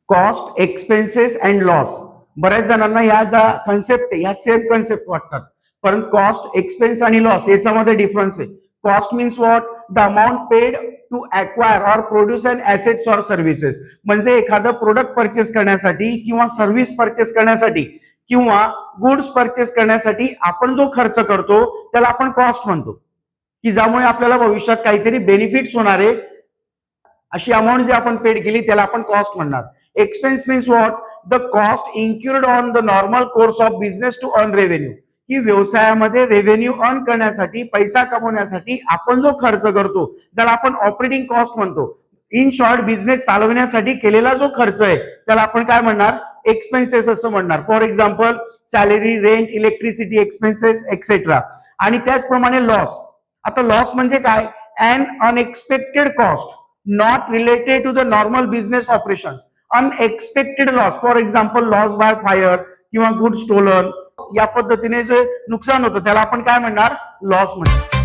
Cost, expenses and loss. बऱ्याच जणांना ह्या ज्या कन्सेप्ट ह्या सेम कन्सेप्ट वाटतात, परंतु कॉस्ट, एक्सपेन्स आणि लॉस याच्यामध्ये डिफरन्स आहे. Cost means what? The amount paid to acquire or produce an assets or services. म्हणजे एखादं प्रोडक्ट परचेस करण्यासाठी किंवा सर्व्हिस परचेस करण्यासाठी किंवा गुड्स परचेस करण्यासाठी आपण जो खर्च करतो त्याला आपण कॉस्ट म्हणतो, की ज्यामुळे आपल्याला भविष्यात काहीतरी बेनिफिट्स होणार आहे, अशी अमाऊंट जी आपण पेड केली त्याला आपण कॉस्ट म्हणणार. Expense means what? The cost incurred on the normal course of business to earn revenue. की व्यवसायामध्ये रेव्हेन्यू अर्न करण्यासाठी, पैसा कमवण्यासाठी आपण जो खर्च करतो त्याला आपण ऑपरेटिंग कॉस्ट म्हणतो. इन शॉर्ट, बिझनेस चालवण्यासाठी केलेला जो खर्च आहे त्याला आपण काय म्हणणार? एक्सपेन्सेस असं म्हणणार. For example salary, rent, electricity expenses etcetera. आणि त्याचप्रमाणे लॉस. आता लॉस म्हणजे काय? अन unexpected cost not related to the normal business operations. Unexpected loss, for example loss by fire किंवा goods stolen, या पद्धतीने जे नुकसान होतं त्याला आपण काय म्हणणार? लॉस म्हणणार.